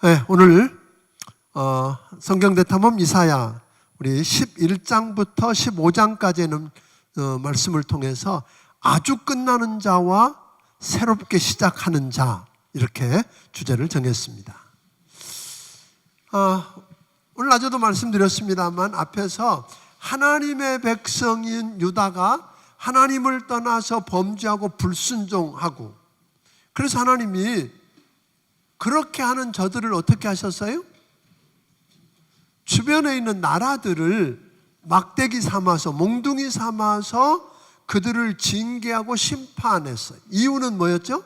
네, 오늘 성경 대탐험 이사야 우리 11장부터 15장까지는 말씀을 통해서 아주 끝나는 자와 새롭게 시작하는 자, 이렇게 주제를 정했습니다. 오늘 낮에도 말씀드렸습니다만 앞에서 하나님의 백성인 유다가 하나님을 떠나서 범죄하고 불순종하고, 그래서 하나님이 그렇게 하는 저들을 어떻게 하셨어요? 주변에 있는 나라들을 막대기 삼아서, 몽둥이 삼아서 그들을 징계하고 심판했어요. 이유는 뭐였죠?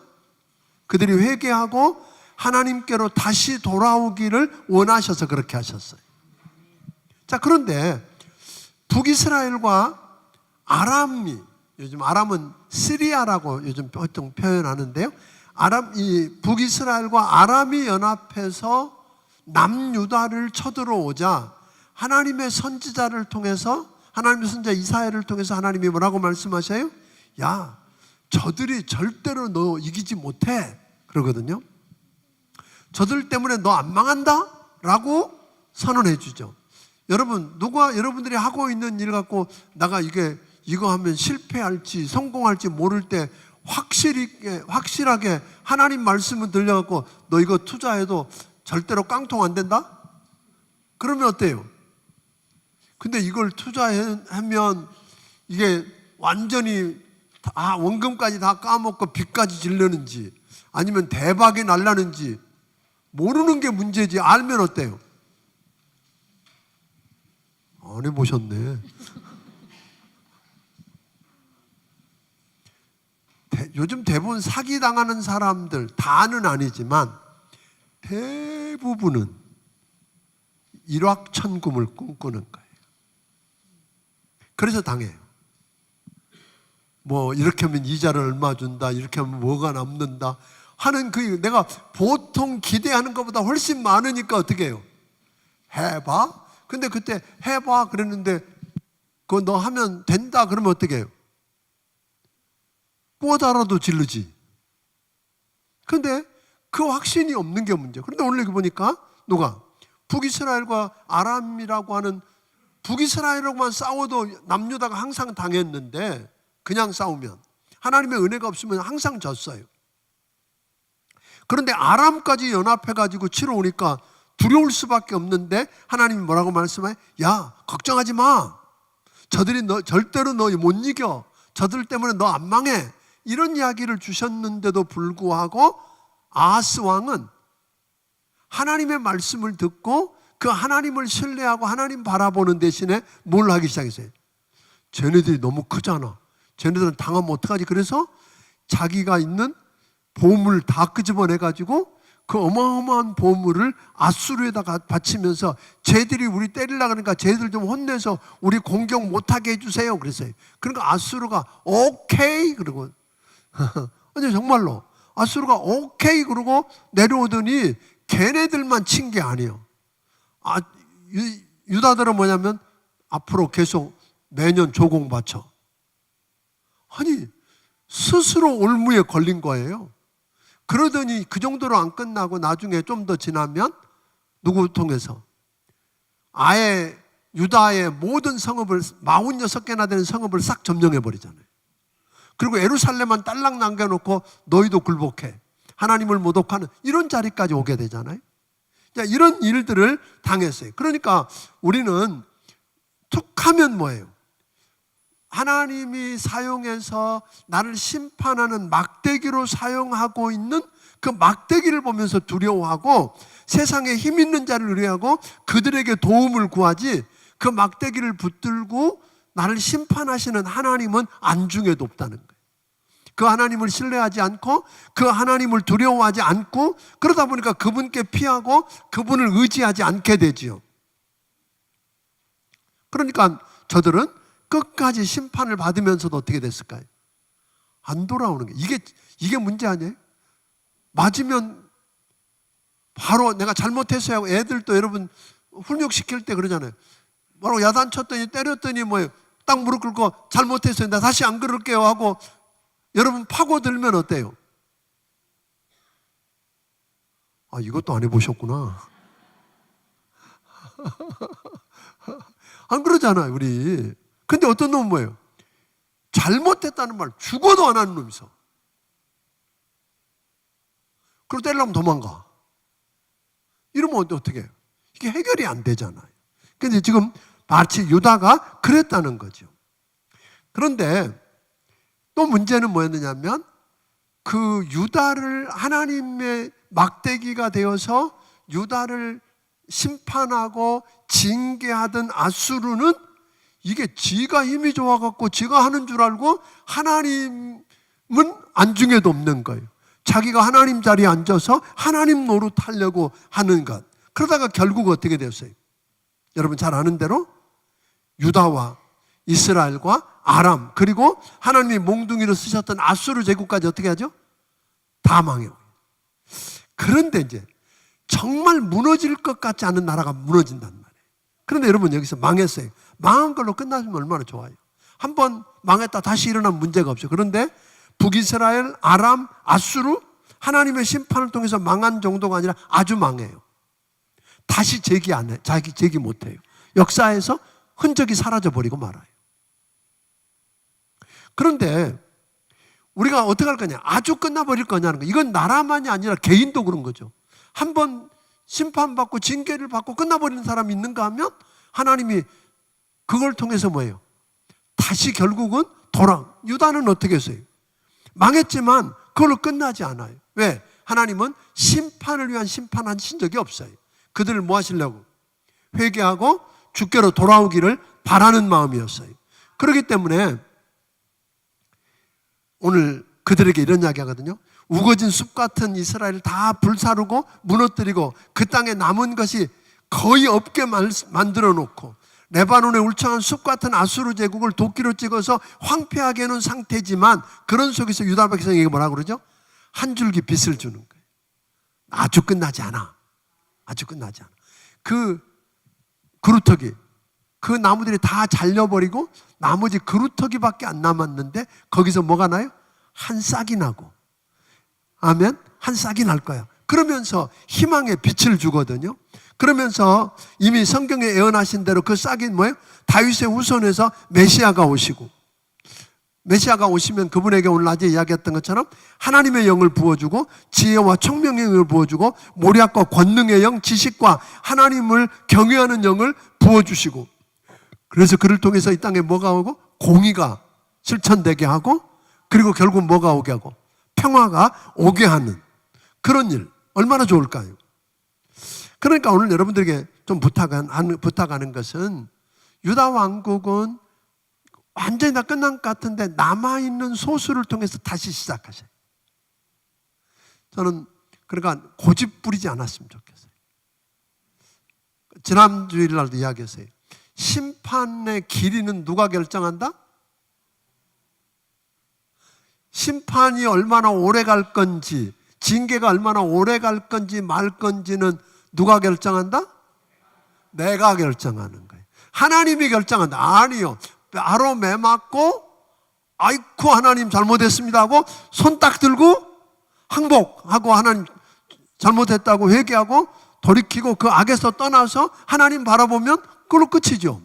그들이 회개하고 하나님께로 다시 돌아오기를 원하셔서 그렇게 하셨어요. 자, 그런데 북이스라엘과 아람이, 요즘 아람은 시리아라고 요즘 보통 표현하는데요, 북이스라엘과 아람이 연합해서 남유다를 쳐들어오자 하나님의 선지자를 통해서, 하나님의 선지자 이사야를 통해서 하나님이 뭐라고 말씀하셔요? 야, 저들이 절대로 너 이기지 못해, 그러거든요. 저들 때문에 너 안 망한다? 라고 선언해 주죠. 여러분, 누가 여러분들이 하고 있는 일 갖고 내가 이거 하면 실패할지 성공할지 모를 때 확실하게 하나님 말씀을 들려갖고 너 이거 투자해도 절대로 깡통 안 된다? 그러면 어때요? 근데 이걸 투자하면 이게 완전히 다 원금까지 다 까먹고 빚까지 질르는지 아니면 대박이 날라는지 모르는 게 문제지, 알면 어때요? 안 해보셨네. 요즘 대부분 사기당하는 사람들, 다는 아니지만 대부분은 일확천금을 꿈꾸는 거예요. 그래서 당해요. 뭐 이렇게 하면 이자를 얼마 준다, 이렇게 하면 뭐가 남는다 하는 내가 보통 기대하는 것보다 훨씬 많으니까 어떻게 해요? 해봐? 근데 그때 해봐 그랬는데 그거 너 하면 된다 그러면 어떻게 해요? 꼬다라도 지르지. 근데 그 확신이 없는 게 문제예요. 그런데 오늘 여기 보니까 누가? 북이스라엘과 아람이라고 하는, 북이스라엘하고만 싸워도 남유다가 항상 당했는데, 그냥 싸우면 하나님의 은혜가 없으면 항상 졌어요. 그런데 아람까지 연합해가지고 치러 오니까 두려울 수밖에 없는데 하나님이 뭐라고 말씀해요? 야, 걱정하지 마. 저들이 절대로 너 못 이겨. 저들 때문에 너 안 망해. 이런 이야기를 주셨는데도 불구하고 아하스 왕은 하나님의 말씀을 듣고 그 하나님을 신뢰하고 하나님 바라보는 대신에 뭘 하기 시작했어요? 쟤네들이 너무 크잖아. 쟤네들은 당하면 어떡하지? 그래서 자기가 있는 보물 다 끄집어내가지고 그 어마어마한 보물을 아수르에다가 바치면서 쟤들이 우리 때리려고 하니까 쟤들 좀 혼내서 우리 공격 못하게 해주세요 그랬어요. 그러니까 아수르가 오케이 그러고 아니 정말로 아수르가 오케이 그러고 내려오더니 걔네들만 친 게 아니에요. 유다들은 뭐냐면 앞으로 계속 매년 조공 바쳐. 아니 스스로 올무에 걸린 거예요. 그러더니 그 정도로 안 끝나고 나중에 좀 더 지나면 누구 통해서 아예 유다의 모든 성읍을 46개나 되는 성읍을 싹 점령해 버리잖아요. 그리고 예루살렘만 딸랑 남겨놓고 너희도 굴복해, 하나님을 모독하는 이런 자리까지 오게 되잖아요. 이런 일들을 당했어요. 그러니까 우리는 툭하면 뭐예요? 하나님이 사용해서 나를 심판하는 막대기로 사용하고 있는 그 막대기를 보면서 두려워하고 세상에 힘 있는 자를 의뢰하고 그들에게 도움을 구하지, 그 막대기를 붙들고 나를 심판하시는 하나님은 안중에도 없다는 거예요. 그 하나님을 신뢰하지 않고 그 하나님을 두려워하지 않고 그러다 보니까 그분께 피하고 그분을 의지하지 않게 되지요. 그러니까 저들은 끝까지 심판을 받으면서도 어떻게 됐을까요? 안 돌아오는 게 이게 문제 아니에요? 맞으면 바로 내가 잘못했어요 하고, 애들도 여러분 훈육시킬 때 그러잖아요. 바로 야단쳤더니 때렸더니 뭐예요? 딱 무릎 꿇고 잘못했어요, 나 다시 안 그럴게요 하고 여러분 파고들면 어때요? 아, 이것도 안 해보셨구나. 안 그러잖아요, 우리. 근데 어떤 놈은 뭐예요? 잘못했다는 말 죽어도 안 하는 놈이 있어. 그걸 때리려면 도망가. 이러면 어떻게 해요? 이게 해결이 안 되잖아요. 근데 지금 마치 유다가 그랬다는 거죠. 그런데 또 문제는 뭐였느냐면 그 유다를 하나님의 막대기가 되어서 유다를 심판하고 징계하던 아수르는 이게 지가 힘이 좋아갖고 지가 하는 줄 알고 하나님은 안중에도 없는 거예요. 자기가 하나님 자리에 앉아서 하나님 노릇하려고 하는 것. 그러다가 결국 어떻게 되었어요? 여러분 잘 아는 대로 유다와 이스라엘과 아람 그리고 하나님이 몽둥이로 쓰셨던 아수르 제국까지 어떻게 하죠? 다 망해요. 그런데 이제 정말 무너질 것 같지 않은 나라가 무너진단 말이에요. 그런데 여러분 여기서 망했어요. 망한 걸로 끝나면 얼마나 좋아요. 한번 망했다 다시 일어나면 문제가 없어요. 그런데 북이스라엘, 아람, 아수르 하나님의 심판을 통해서 망한 정도가 아니라 아주 망해요. 다시 재기 안 해. 재기 못 해요. 역사에서 흔적이 사라져 버리고 말아요. 그런데 우리가 어떻게 할 거냐? 아주 끝나버릴 거냐는 거. 이건 나라만이 아니라 개인도 그런 거죠. 한번 심판받고 징계를 받고 끝나버리는 사람이 있는가 하면 하나님이 그걸 통해서 뭐예요? 다시 결국은 유다는 어떻게 했어요? 망했지만 그걸로 끝나지 않아요. 왜? 하나님은 심판을 위한 심판하신 적이 없어요. 그들을 뭐 하시려고? 회개하고 주께로 돌아오기를 바라는 마음이었어요. 그렇기 때문에 오늘 그들에게 이런 이야기 하거든요. 우거진 숲 같은 이스라엘을 다 불사르고 무너뜨리고 그 땅에 남은 것이 거의 없게 만들어 놓고 레바논의 울창한 숲 같은 아수르 제국을 도끼로 찍어서 황폐하게 해놓은 상태지만 그런 속에서 유다 백성에게 뭐라고 그러죠? 한 줄기 빛을 주는 거예요. 아주 끝나지 않아. 아주 끝나지 않아. 그 그루터기, 그 나무들이 다 잘려버리고 나머지 그루터기밖에 안 남았는데 거기서 뭐가 나요? 한 싹이 나고. 아멘? 한 싹이 날 거야. 그러면서 희망의 빛을 주거든요. 그러면서 이미 성경에 예언하신 대로 그 싹이 뭐예요? 다윗의 후손에서 메시아가 오시고, 메시아가 오시면 그분에게 오늘 낮에 이야기했던 것처럼 하나님의 영을 부어주고 지혜와 총명의 영을 부어주고 모략과 권능의 영, 지식과 하나님을 경외하는 영을 부어주시고, 그래서 그를 통해서 이 땅에 뭐가 오고? 공의가 실천되게 하고, 그리고 결국 뭐가 오게 하고? 평화가 오게 하는 그런 일. 얼마나 좋을까요? 그러니까 오늘 여러분들에게 좀 부탁하는 것은 유다 왕국은 완전히 다 끝난 것 같은데 남아있는 소수를 통해서 다시 시작하세요. 저는 그러니까 고집 부리지 않았으면 좋겠어요. 지난 주일날도 이야기했어요. 심판의 길이는 누가 결정한다? 심판이 얼마나 오래 갈 건지, 징계가 얼마나 오래 갈 건지 말 건지는 누가 결정한다? 내가 결정하는 거예요. 하나님이 결정한다. 아니요. 바로 매 맞고 아이쿠 하나님 잘못했습니다 하고 손 딱 들고 항복하고 하나님 잘못했다고 회개하고 돌이키고 그 악에서 떠나서 하나님 바라보면 그걸로 끝이죠.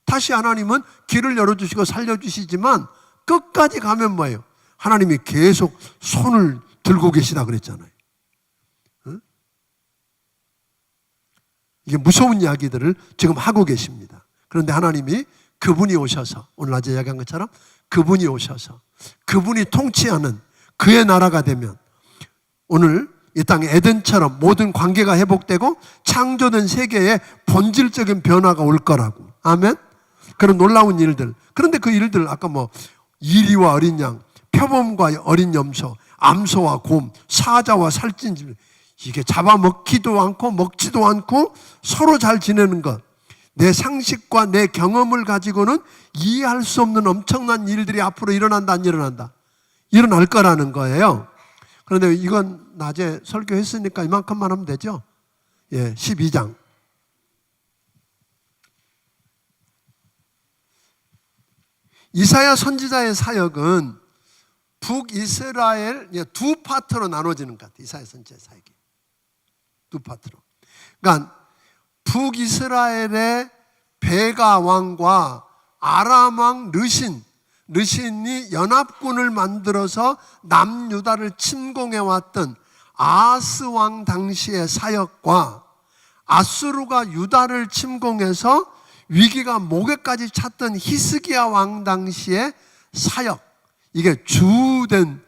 다시 하나님은 길을 열어주시고 살려주시지만 끝까지 가면 뭐예요? 하나님이 계속 손을 들고 계시다 그랬잖아요. 이게 무서운 이야기들을 지금 하고 계십니다. 그런데 하나님이 그분이 오셔서 오늘 낮에 이야기한 것처럼 그분이 오셔서 그분이 통치하는 그의 나라가 되면 오늘 이 땅에 에덴처럼 모든 관계가 회복되고 창조된 세계에 본질적인 변화가 올 거라고. 아멘? 그런 놀라운 일들. 그런데 그 일들 아까 뭐 이리와 어린 양, 표범과 어린 염소, 암소와 곰, 사자와 살찐 이게 잡아먹기도 않고 먹지도 않고 서로 잘 지내는 것. 내 상식과 내 경험을 가지고는 이해할 수 없는 엄청난 일들이 앞으로 일어난다 안 일어난다? 일어날 거라는 거예요. 그런데 이건 낮에 설교했으니까 이만큼만 하면 되죠? 예, 12장. 이사야 선지자의 사역은 북이스라엘 두 파트로 나눠지는 것 같아요. 이사야 선지자의 사역이. 두 파트로. 그러니까 북이스라엘의 베가 왕과 아람 왕 르신이 연합군을 만들어서 남유다를 침공해 왔던 아하스 왕 당시의 사역과 아수르가 유다를 침공해서 위기가 목에까지 찼던 히스기야 왕 당시의 사역, 이게 주된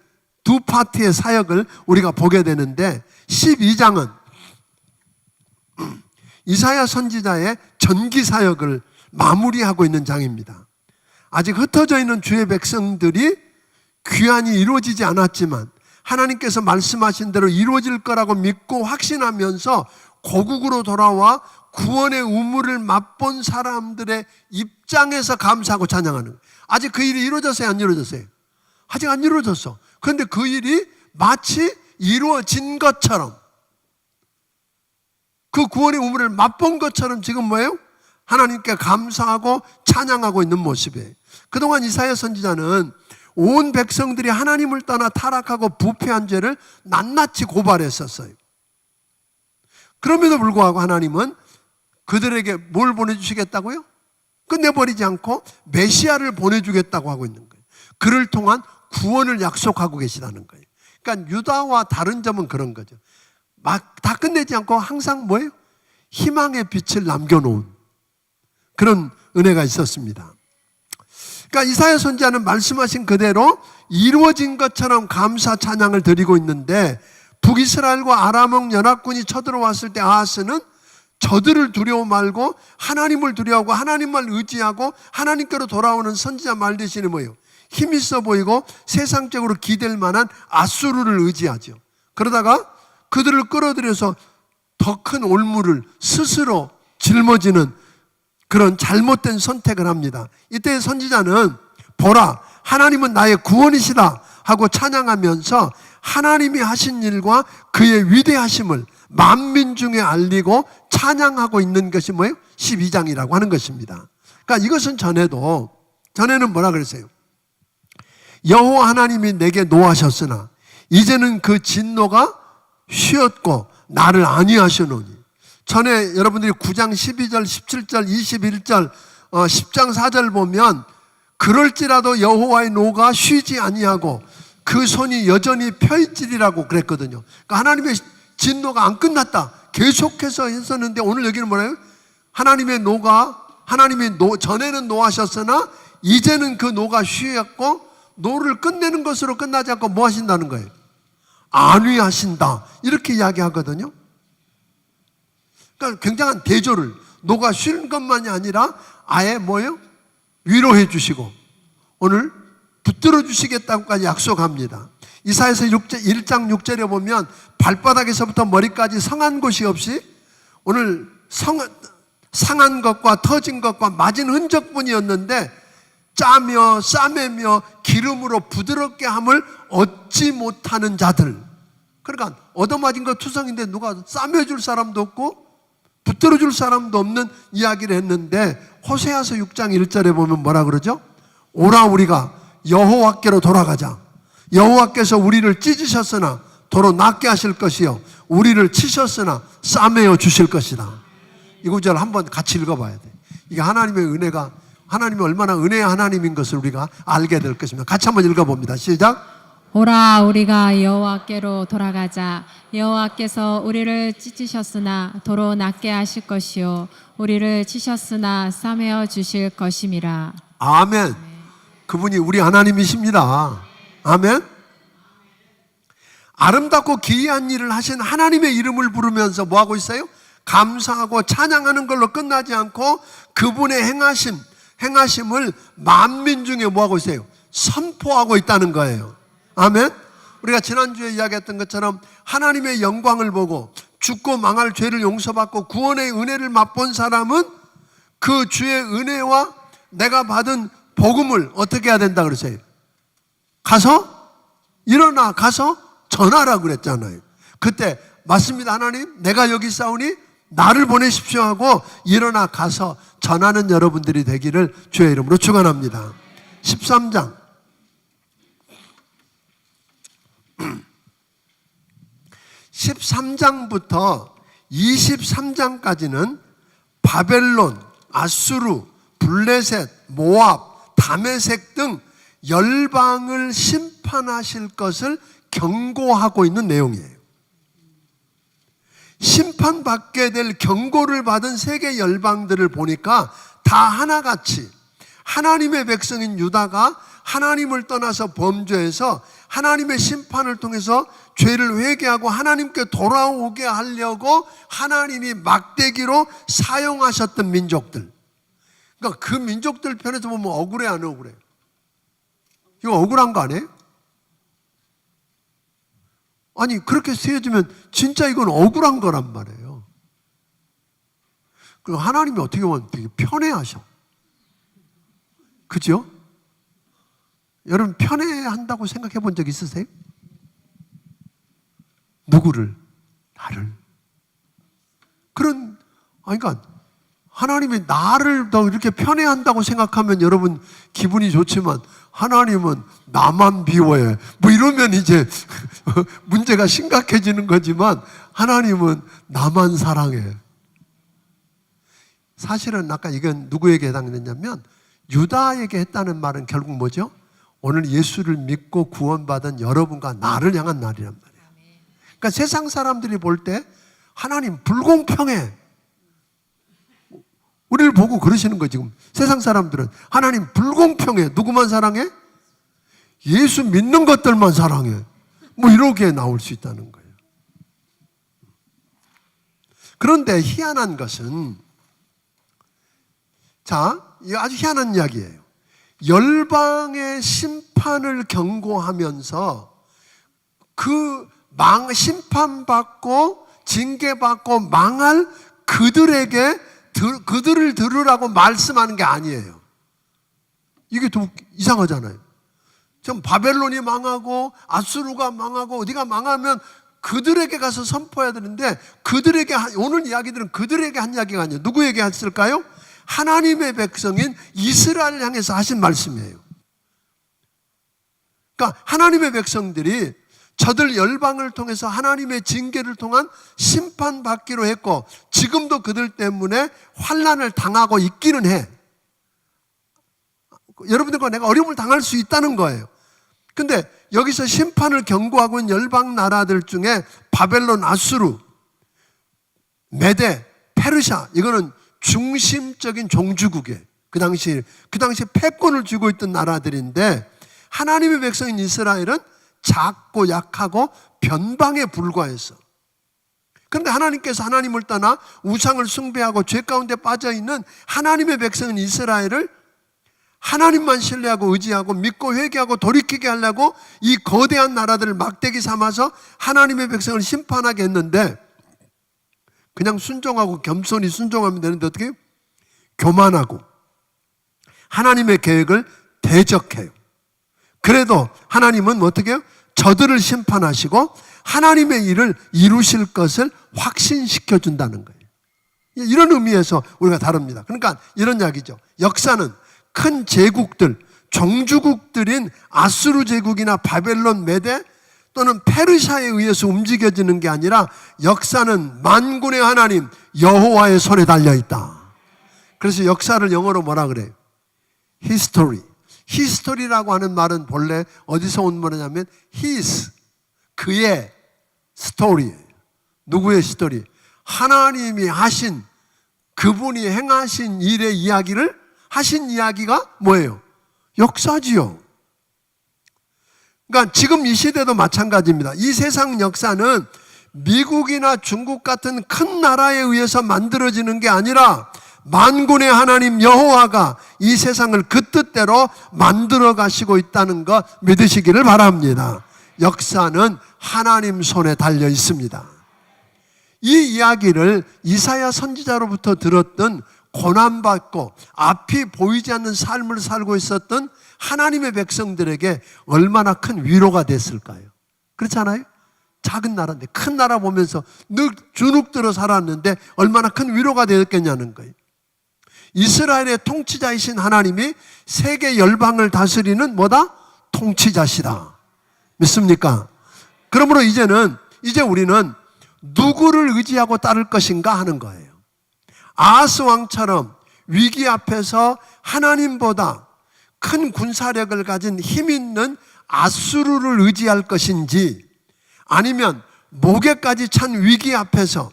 두 파트의 사역을 우리가 보게 되는데, 12장은 이사야 선지자의 전기 사역을 마무리하고 있는 장입니다. 아직 흩어져 있는 주의 백성들이 귀환이 이루어지지 않았지만 하나님께서 말씀하신 대로 이루어질 거라고 믿고 확신하면서 고국으로 돌아와 구원의 우물을 맛본 사람들의 입장에서 감사하고 찬양하는 거예요. 아직 그 일이 이루어졌어요? 안 이루어졌어요? 아직 안 이루어졌어. 그런데 그 일이 마치 이루어진 것처럼, 그 구원의 우물을 맛본 것처럼 지금 뭐예요? 하나님께 감사하고 찬양하고 있는 모습이에요. 그동안 이사야 선지자는 온 백성들이 하나님을 떠나 타락하고 부패한 죄를 낱낱이 고발했었어요. 그럼에도 불구하고 하나님은 그들에게 뭘 보내주시겠다고요? 끝내버리지 않고 메시아를 보내주겠다고 하고 있는 거예요. 그를 통한 구원을 약속하고 계시다는 거예요. 그러니까 유다와 다른 점은 그런 거죠. 막 다 끝내지 않고 항상 뭐예요? 희망의 빛을 남겨놓은 그런 은혜가 있었습니다. 그러니까 이사야 선지자는 말씀하신 그대로 이루어진 것처럼 감사 찬양을 드리고 있는데, 북이스라엘과 아람왕 연합군이 쳐들어왔을 때 아하스는 저들을 두려워 말고 하나님을 두려워하고 하나님만 의지하고 하나님께로 돌아오는 선지자 말 대신에 뭐예요? 힘 있어 보이고 세상적으로 기댈 만한 아수르를 의지하죠. 그러다가 그들을 끌어들여서 더 큰 올무를 스스로 짊어지는 그런 잘못된 선택을 합니다. 이때 선지자는 보라, 하나님은 나의 구원이시다 하고 찬양하면서 하나님이 하신 일과 그의 위대하심을 만민 중에 알리고 찬양하고 있는 것이 뭐예요? 12장이라고 하는 것입니다. 그러니까 이것은 전에는 뭐라 그랬어요? 여호와 하나님이 내게 노하셨으나 이제는 그 진노가 쉬었고 나를 안위하시노니. 전에 여러분들이 9장 12절 17절 21절 10장 4절 보면 그럴지라도 여호와의 노가 쉬지 아니하고 그 손이 여전히 펴있지리라고 그랬거든요. 그러니까 하나님의 진노가 안 끝났다, 계속해서 했었는데, 오늘 여기는 뭐래요? 하나님의 노가, 전에는 노하셨으나 이제는 그 노가 쉬었고 노를 끝내는 것으로 끝나지 않고 뭐 하신다는 거예요? 안위하신다, 이렇게 이야기하거든요. 그러니까 굉장한 대조를, 노가 쉬는 것만이 아니라 아예 뭐예요? 위로해 주시고 오늘 붙들어 주시겠다고까지 약속합니다. 이사야서 1장 6절에 보면 발바닥에서부터 머리까지 성한 곳이 없이, 오늘 상한 것과 터진 것과 맞은 흔적뿐이었는데 짜며 싸매며 기름으로 부드럽게 함을 얻지 못하는 자들. 그러니까 얻어맞은 거 투성인데 누가 싸매줄 사람도 없고 붙들어줄 사람도 없는 이야기를 했는데, 호세아서 6장 1절에 보면 뭐라 그러죠? 오라 우리가 여호와께로 돌아가자. 여호와께서 우리를 찢으셨으나 도로 낫게 하실 것이요 우리를 치셨으나 싸매어 주실 것이다. 이 구절 한번 같이 읽어봐야 돼. 이게 하나님의 은혜가, 하나님이 얼마나 은혜의 하나님인 것을 우리가 알게 될 것입니다. 같이 한번 읽어봅니다. 시작. 오라 우리가 여호와께로 돌아가자. 여호와께서 우리를 찢으셨으나 도로 낫게 하실 것이요 우리를 치셨으나 싸매어 주실 것임이라. 아멘. 그분이 우리 하나님이십니다. 아멘. 아름답고 기이한 일을 하신 하나님의 이름을 부르면서 뭐하고 있어요? 감사하고 찬양하는 걸로 끝나지 않고 그분의 행하심을 만민 중에 뭐하고 있어요? 선포하고 있다는 거예요. 아멘. 우리가 지난주에 이야기했던 것처럼 하나님의 영광을 보고 죽고 망할 죄를 용서받고 구원의 은혜를 맛본 사람은 그 주의 은혜와 내가 받은 복음을 어떻게 해야 된다 그러세요? 일어나 가서 전하라고 그랬잖아요. 그때 맞습니다 하나님, 내가 여기 있사오니 나를 보내십시오 하고 일어나 가서 전하는 여러분들이 되기를 주의 이름으로 축원합니다. 13장 13장부터 23장까지는 바벨론, 아수르, 블레셋, 모압, 다메섹 등 열방을 심판하실 것을 경고하고 있는 내용이에요. 심판받게 될 경고를 받은 세계 열방들을 보니까 다 하나같이 하나님의 백성인 유다가 하나님을 떠나서 범죄해서 하나님의 심판을 통해서 죄를 회개하고 하나님께 돌아오게 하려고 하나님이 막대기로 사용하셨던 민족들. 그러니까 그 민족들 편에서 보면 억울해 안 억울해? 이거 억울한 거 아니에요? 아니 그렇게 세워지면 진짜 이건 억울한 거란 말이에요. 그리고 하나님이 어떻게 보면 되게 편해하셔. 그죠? 여러분 편해한다고 생각해 본 적 있으세요? 누구를? 나를. 그러니까 하나님이 나를 더 이렇게 편해한다고 생각하면 여러분 기분이 좋지만 하나님은 나만 미워해. 뭐 이러면 이제 문제가 심각해지는 거지만 하나님은 나만 사랑해. 사실은 아까 이건 누구에게 해당되냐면 유다에게 했다는 말은 결국 뭐죠? 오늘 예수를 믿고 구원받은 여러분과 나를 향한 날이란 말이에요. 그러니까 세상 사람들이 볼 때 하나님 불공평해. 우리를 보고 그러시는 거예요. 지금 세상 사람들은 하나님 불공평해. 누구만 사랑해? 예수 믿는 것들만 사랑해. 뭐 이렇게 나올 수 있다는 거예요. 그런데 희한한 것은 이거 아주 희한한 이야기예요. 열방의 심판을 경고하면서 심판받고 징계받고 망할 그들을 들으라고 말씀하는 게 아니에요. 이게 좀 이상하잖아요. 지금 바벨론이 망하고 아수르가 망하고 어디가 망하면 그들에게 가서 선포해야 되는데 오늘 이야기들은 그들에게 한 이야기가 아니에요. 누구에게 했을까요? 하나님의 백성인 이스라엘을 향해서 하신 말씀이에요. 그러니까 하나님의 백성들이 저들 열방을 통해서 하나님의 징계를 통한 심판받기로 했고 지금도 그들 때문에 환난을 당하고 있기는 해. 여러분들과 내가 어려움을 당할 수 있다는 거예요. 근데 여기서 심판을 경고하고 있는 열방 나라들 중에 바벨론, 아수르, 메데, 페르시아 이거는 중심적인 종주국이에요. 그 당시 패권을 쥐고 있던 나라들인데 하나님의 백성인 이스라엘은 작고 약하고 변방에 불과했어. 그런데 하나님께서 하나님을 떠나 우상을 숭배하고 죄 가운데 빠져있는 하나님의 백성인 이스라엘을 하나님만 신뢰하고 의지하고 믿고 회개하고 돌이키게 하려고 이 거대한 나라들을 막대기 삼아서 하나님의 백성을 심판하게 했는데 그냥 순종하고 겸손히 순종하면 되는데 어떻게 해요? 교만하고 하나님의 계획을 대적해요. 그래도 하나님은 어떻게 해요? 저들을 심판하시고 하나님의 일을 이루실 것을 확신시켜 준다는 거예요. 이런 의미에서 우리가 다릅니다. 그러니까 이런 이야기죠. 역사는 큰 제국들, 종주국들인 아수르 제국이나 바벨론, 메데 또는 페르시아에 의해서 움직여지는 게 아니라 역사는 만군의 하나님 여호와의 손에 달려있다. 그래서 역사를 영어로 뭐라 그래요? History. 히스토리라고 하는 말은 본래 어디서 온 말이냐면 his, 그의 스토리예요. 누구의 스토리? 하나님이 하신 그분이 행하신 일의 이야기를 하신 이야기가 뭐예요? 역사지요. 그러니까 지금 이 시대도 마찬가지입니다. 이 세상 역사는 미국이나 중국 같은 큰 나라에 의해서 만들어지는 게 아니라 만군의 하나님 여호와가 이 세상을 그 뜻대로 만들어 가시고 있다는 거 믿으시기를 바랍니다. 역사는 하나님 손에 달려 있습니다. 이 이야기를 이사야 선지자로부터 들었던 고난받고 앞이 보이지 않는 삶을 살고 있었던 하나님의 백성들에게 얼마나 큰 위로가 됐을까요? 그렇지 않아요? 작은 나라인데 큰 나라 보면서 늘 주눅들어 살았는데 얼마나 큰 위로가 되었겠냐는 거예요. 이스라엘의 통치자이신 하나님이 세계 열방을 다스리는 뭐다? 통치자시다. 믿습니까? 그러므로 이제 우리는 누구를 의지하고 따를 것인가 하는 거예요. 아하스 왕처럼 위기 앞에서 하나님보다 큰 군사력을 가진 힘 있는 아수르를 의지할 것인지, 아니면 목에까지 찬 위기 앞에서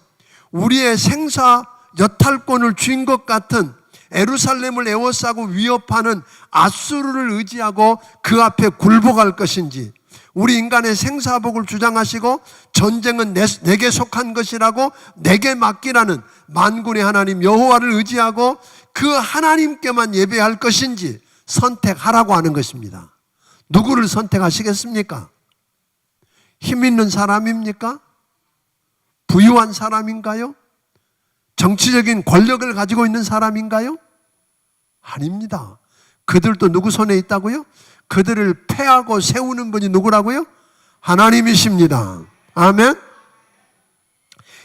우리의 생사 여탈권을 쥔 것 같은 예루살렘을 에워싸고 위협하는 아수르를 의지하고 그 앞에 굴복할 것인지, 우리 인간의 생사복을 주장하시고 전쟁은 내게 속한 것이라고 내게 맡기라는 만군의 하나님 여호와를 의지하고 그 하나님께만 예배할 것인지 선택하라고 하는 것입니다. 누구를 선택하시겠습니까? 힘 있는 사람입니까? 부유한 사람인가요? 정치적인 권력을 가지고 있는 사람인가요? 아닙니다. 그들도 누구 손에 있다고요? 그들을 패하고 세우는 분이 누구라고요? 하나님이십니다. 아멘.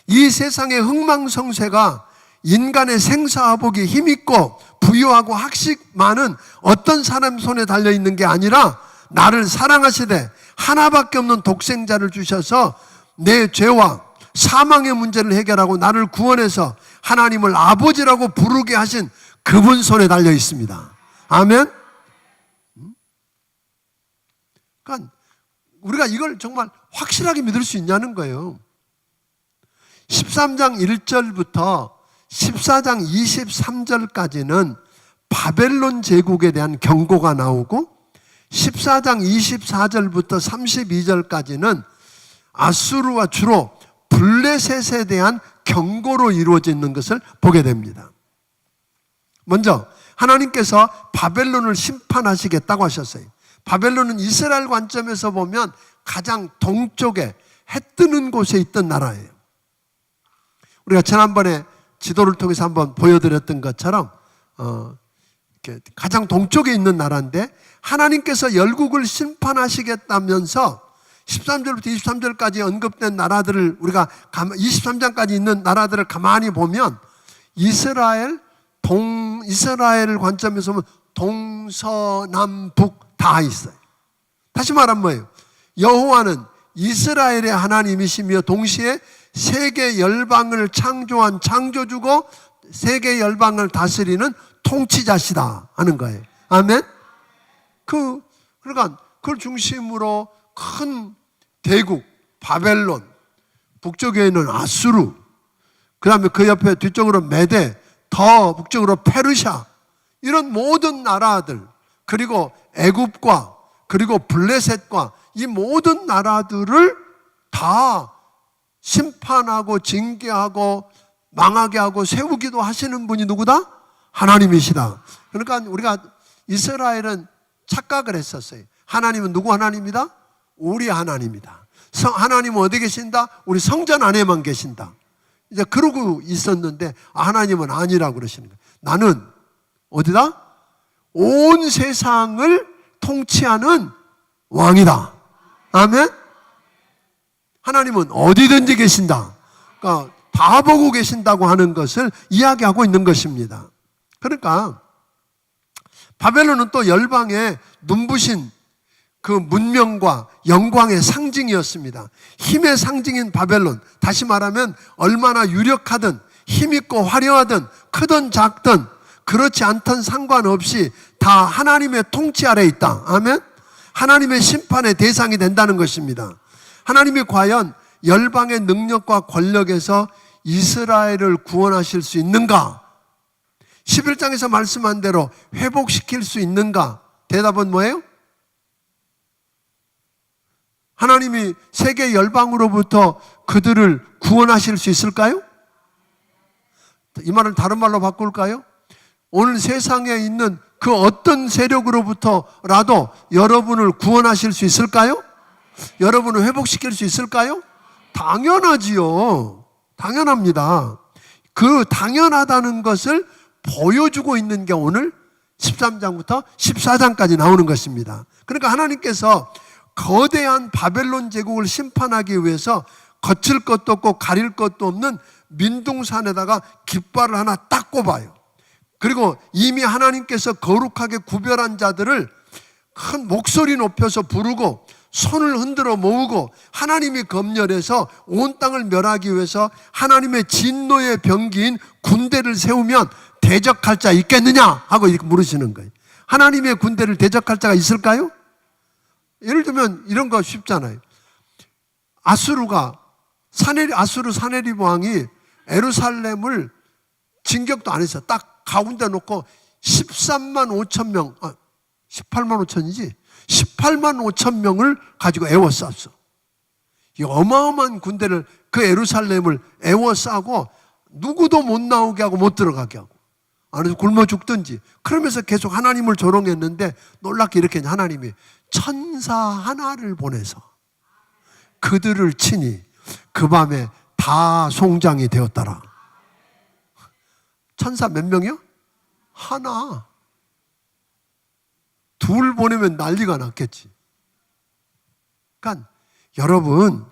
이 세상의 흥망성쇠가 인간의 생사화복이 힘있고 부유하고 학식 많은 어떤 사람 손에 달려있는 게 아니라 나를 사랑하시되 하나밖에 없는 독생자를 주셔서 내 죄와 사망의 문제를 해결하고 나를 구원해서 하나님을 아버지라고 부르게 하신 그분 손에 달려 있습니다. 아멘. 그러니까 우리가 이걸 정말 확실하게 믿을 수 있냐는 거예요. 13장 1절부터 14장 23절까지는 바벨론 제국에 대한 경고가 나오고 14장 24절부터 32절까지는 아수르와 주로 블레셋에 대한 경고로 이루어지는 것을 보게 됩니다. 먼저 하나님께서 바벨론을 심판하시겠다고 하셨어요. 바벨론은 이스라엘 관점에서 보면 가장 동쪽에 해 뜨는 곳에 있던 나라예요. 우리가 지난번에 지도를 통해서 한번 보여드렸던 것처럼 가장 동쪽에 있는 나라인데 하나님께서 열국을 심판하시겠다면서 13절부터 23절까지 언급된 나라들을 우리가 23장까지 있는 나라들을 가만히 보면 이스라엘 관점에서 보면 동서남북 다 있어요. 다시 말하면 뭐예요? 여호와는 이스라엘의 하나님이시며 동시에 세계 열방을 창조한 창조주고 세계 열방을 다스리는 통치자시다 하는 거예요. 아멘. 그러니까 그걸 중심으로 큰 대국 바벨론, 북쪽에 있는 아수르, 그 다음에 그 옆에 뒤쪽으로 메데, 더 북쪽으로 페르시아, 이런 모든 나라들, 그리고 애굽과 그리고 블레셋과 이 모든 나라들을 다 심판하고 징계하고 망하게 하고 세우기도 하시는 분이 누구다? 하나님이시다. 그러니까 우리가 이스라엘은 착각을 했었어요. 하나님은 누구 하나님이다? 우리 하나님이다. 하나님은 어디 계신다? 우리 성전 안에만 계신다. 이제 그러고 있었는데 하나님은 아니라고 그러시는 거예요. 나는 어디다? 온 세상을 통치하는 왕이다. 아멘. 하나님은 어디든지 계신다. 그러니까 다 보고 계신다고 하는 것을 이야기하고 있는 것입니다. 그러니까 바벨론은 또 열방의 눈부신 그 문명과 영광의 상징이었습니다. 힘의 상징인 바벨론, 다시 말하면 얼마나 유력하든 힘있고 화려하든 크든 작든 그렇지 않든 상관없이 다 하나님의 통치 아래에 있다. 아멘. 하나님의 심판의 대상이 된다는 것입니다. 하나님이 과연 열방의 능력과 권력에서 이스라엘을 구원하실 수 있는가? 11장에서 말씀한 대로 회복시킬 수 있는가? 대답은 뭐예요? 하나님이 세계 열방으로부터 그들을 구원하실 수 있을까요? 이 말을 다른 말로 바꿀까요? 오늘 세상에 있는 그 어떤 세력으로부터라도 여러분을 구원하실 수 있을까요? 여러분을 회복시킬 수 있을까요? 당연하지요. 당연합니다. 그 당연하다는 것을 보여주고 있는 게 오늘 13장부터 14장까지 나오는 것입니다. 그러니까 하나님께서 거대한 바벨론 제국을 심판하기 위해서 거칠 것도 없고 가릴 것도 없는 민둥산에다가 깃발을 하나 딱 꼽아요. 그리고 이미 하나님께서 거룩하게 구별한 자들을 큰 목소리 높여서 부르고 손을 흔들어 모으고 하나님이 검열해서 온 땅을 멸하기 위해서 하나님의 진노의 병기인 군대를 세우면 대적할 자 있겠느냐 하고 이렇게 물으시는 거예요. 하나님의 군대를 대적할 자가 있을까요? 예를 들면 이런 거 쉽잖아요. 아수르 사네립 왕이 예루살렘을 진격도 안 했어. 딱 가운데 놓고 13만 5천 명, 18만 5천이지? 18만 5천 명을 가지고 에워쌌어. 이 어마어마한 군대를 그 예루살렘을 에워싸고 누구도 못 나오게 하고 못 들어가게 하고 안에서 굶어 죽든지 그러면서 계속 하나님을 조롱했는데 놀랍게 이렇게 하나님이 천사 하나를 보내서 그들을 치니 그 밤에 다 송장이 되었더라. 천사 몇 명이요? 하나. 둘 보내면 난리가 났겠지. 그러니까 여러분,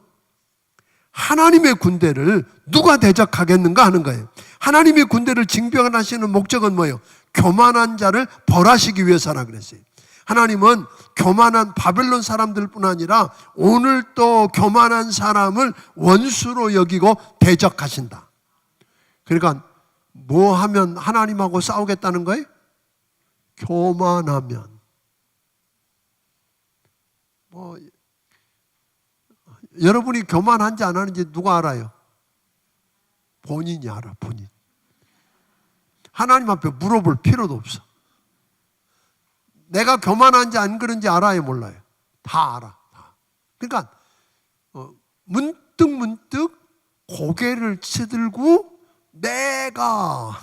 하나님의 군대를 누가 대적하겠는가 하는 거예요. 하나님의 군대를 징병하시는 목적은 뭐예요? 교만한 자를 벌하시기 위해서라 그랬어요. 하나님은 교만한 바벨론 사람들뿐 아니라 오늘 또 교만한 사람을 원수로 여기고 대적하신다. 그러니까 뭐 하면 하나님하고 싸우겠다는 거예요? 교만하면. 여러분이 교만한지 안 하는지 누가 알아요? 본인이 알아, 본인. 하나님 앞에 물어볼 필요도 없어. 내가 교만한지 안 그런지 알아요, 몰라요? 다 알아. 다. 그러니까 문득 고개를 치들고 내가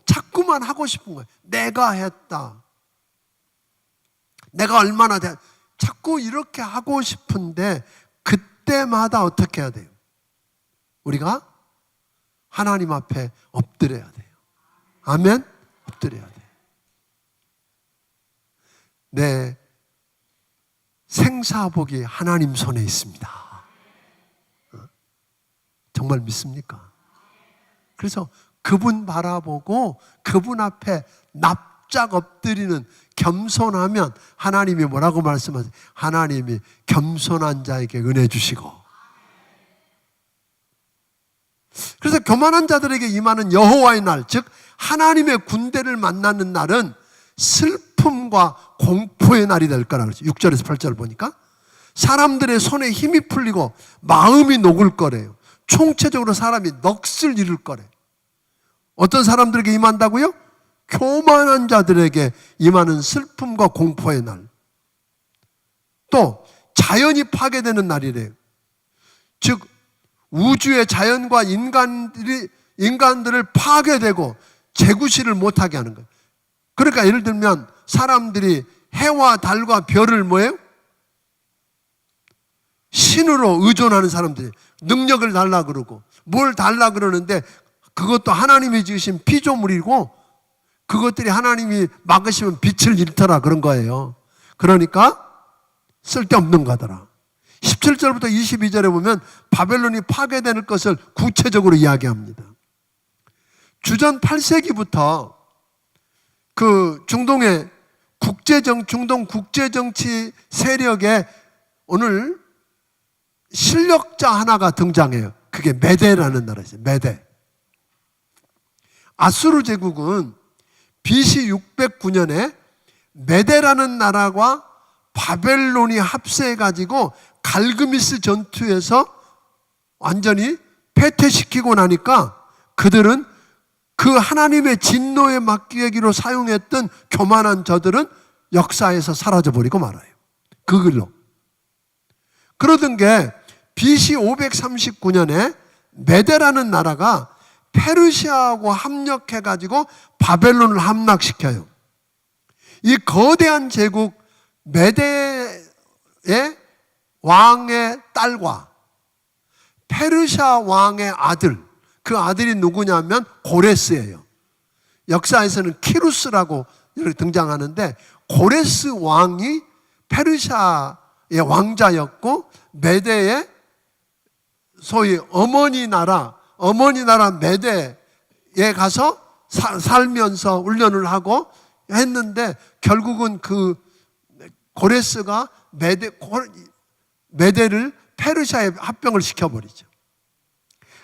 자꾸만 하고 싶은 거예요. 내가 했다. 내가 얼마나 자꾸 이렇게 하고 싶은데 그때마다 어떻게 해야 돼요? 우리가 하나님 앞에 엎드려야 돼요. 아멘? 엎드려야 돼요. 내 생사복이 하나님 손에 있습니다. 정말 믿습니까? 그래서 그분 바라보고 그분 앞에 납작 엎드리는 겸손하면 하나님이 뭐라고 말씀하세요? 하나님이 겸손한 자에게 은혜 주시고. 그래서 교만한 자들에게 임하는 여호와의 날, 즉 하나님의 군대를 만나는 날은 슬픔과 공포의 날이 될 거라 그랬죠. 6절에서 8절 보니까 사람들의 손에 힘이 풀리고 마음이 녹을 거래요. 총체적으로 사람이 넋을 잃을 거래. 어떤 사람들에게 임한다고요? 교만한 자들에게 임하는 슬픔과 공포의 날. 또 자연이 파괴되는 날이래요. 즉 우주의 자연과 인간들을 파괴되고 재구시를 못하게 하는 거예요. 그러니까 예를 들면 사람들이 해와 달과 별을 뭐예요? 신으로 의존하는 사람들이 능력을 달라 그러고 뭘 달라 그러는데 그것도 하나님이 지으신 피조물이고 그것들이 하나님이 막으시면 빛을 잃더라 그런 거예요. 그러니까 쓸데없는 거더라. 17절부터 22절에 보면 바벨론이 파괴되는 것을 구체적으로 이야기합니다. 주전 8세기부터 그 중동의 중동 국제정치 세력에 오늘 실력자 하나가 등장해요. 그게 메대라는 나라였어요. 메대. 아수르 제국은 BC 609년에 메대라는 나라와 바벨론이 합세해가지고 갈그미스 전투에서 완전히 패퇴시키고 나니까 그들은 그 하나님의 진노에 맡기기로 사용했던 교만한 저들은 역사에서 사라져버리고 말아요. 그 길로. 그러던 게 BC 539년에 메대라는 나라가 페르시아하고 합력해가지고 바벨론을 함락시켜요. 이 거대한 제국 메대의 왕의 딸과 페르시아 왕의 아들, 그 아들이 누구냐면 고레스예요. 역사에서는 키루스라고 이렇게 등장하는데 고레스 왕이 페르시아의 왕자였고 메대의 소위 어머니 나라 메대에 가서 살면서 훈련을 하고 했는데 결국은 그 고레스가 메대를 페르시아에 합병을 시켜버리죠.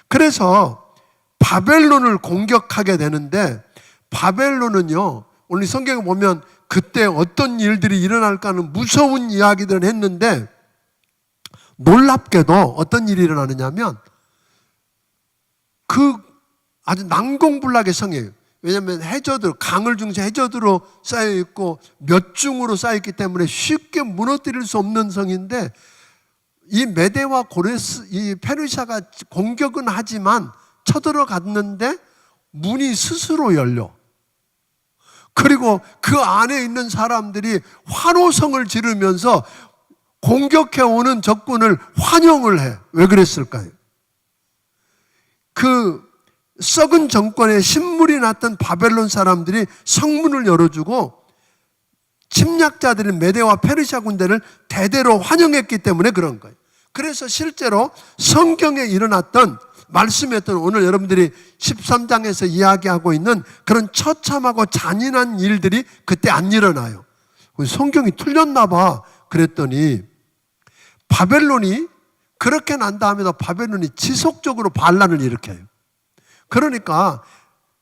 그래서 바벨론을 공격하게 되는데, 바벨론은요, 오늘 성경에 보면 그때 어떤 일들이 일어날까 하는 무서운 이야기들을 했는데, 놀랍게도 어떤 일이 일어나느냐면 그 아주 난공불락의 성이에요. 왜냐하면 해저들, 강을 중심 해저드로 쌓여 있고 몇 중으로 쌓여 있기 때문에 쉽게 무너뜨릴 수 없는 성인데, 이 메대와 고레스, 이 페르시아가 공격은 하지만 쳐들어갔는데 문이 스스로 열려. 그리고 그 안에 있는 사람들이 환호성을 지르면서 공격해오는 적군을 환영을 해. 왜 그랬을까요? 그 썩은 정권에 신물이 났던 바벨론 사람들이 성문을 열어주고 침략자들인 메대와 페르시아 군대를 대대로 환영했기 때문에 그런 거예요. 그래서 실제로 성경에 일어났던, 말씀했던, 오늘 여러분들이 13장에서 이야기하고 있는 그런 처참하고 잔인한 일들이 그때 안 일어나요. 성경이 틀렸나 봐 그랬더니, 바벨론이 그렇게 난 다음에도 바벨론이 지속적으로 반란을 일으켜요. 그러니까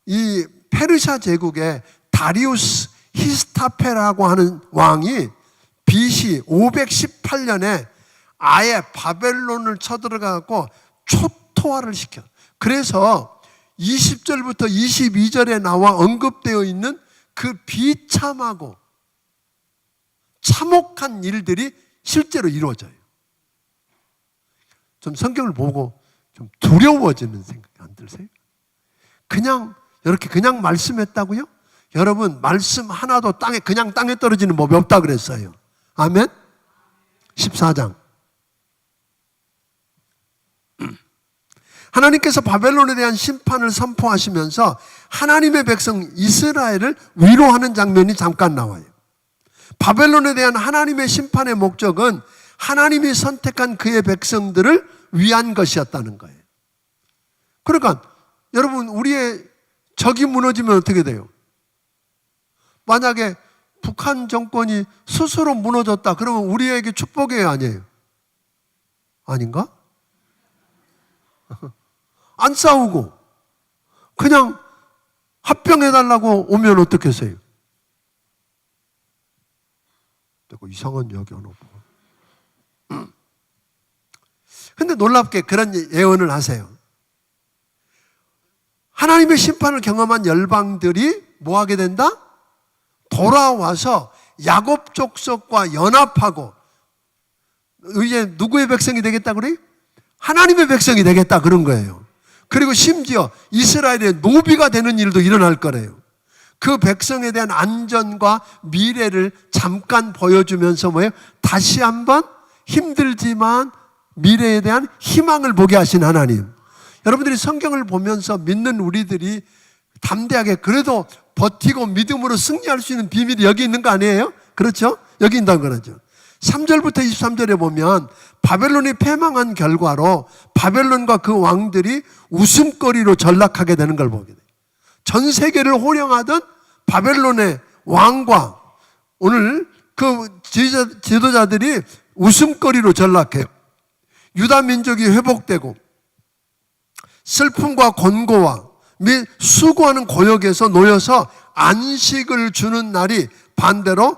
이 페르시아 제국의 다리우스 히스타페라고 하는 왕이 BC 518년에 아예 바벨론을 쳐들어가고 초토화를 시켜. 그래서 20절부터 22절에 나와 언급되어 있는 그 비참하고 참혹한 일들이 실제로 이루어져요. 좀 성경을 보고 좀 두려워지는 생각이 안 들으세요? 그냥 이렇게 그냥 말씀했다고요? 여러분, 말씀 하나도 그냥 땅에 떨어지는 법이 없다 그랬어요. 아멘? 14장. 하나님께서 바벨론에 대한 심판을 선포하시면서 하나님의 백성 이스라엘을 위로하는 장면이 잠깐 나와요. 바벨론에 대한 하나님의 심판의 목적은 하나님이 선택한 그의 백성들을 위한 것이었다는 거예요. 그러니까 여러분, 우리의 적이 무너지면 어떻게 돼요? 만약에 북한 정권이 스스로 무너졌다 그러면 우리에게 축복이에요, 아니에요? 아닌가? 안 싸우고 그냥 합병해달라고 오면 어떻겠어요? 이상한 이야기 하나 봐. 근데 놀랍게 그런 예언을 하세요. 하나님의 심판을 경험한 열방들이 뭐 하게 된다? 돌아와서 야곱 족속과 연합하고 이제 누구의 백성이 되겠다 그래요? 하나님의 백성이 되겠다 그런 거예요. 그리고 심지어 이스라엘의 노비가 되는 일도 일어날 거래요. 그 백성에 대한 안전과 미래를 잠깐 보여주면서 뭐예요? 다시 한번 힘들지만 미래에 대한 희망을 보게 하신 하나님. 여러분들이 성경을 보면서 믿는 우리들이 담대하게 그래도 버티고 믿음으로 승리할 수 있는 비밀이 여기 있는 거 아니에요? 그렇죠? 여기 있다는 거죠. 3절부터 23절에 보면 바벨론이 패망한 결과로 바벨론과 그 왕들이 웃음거리로 전락하게 되는 걸 보게 돼요. 전 세계를 호령하던 바벨론의 왕과 오늘 그 지도자들이 웃음거리로 전락해요. 유다 민족이 회복되고 슬픔과 권고와 및 수고하는 고역에서 놓여서 안식을 주는 날이 반대로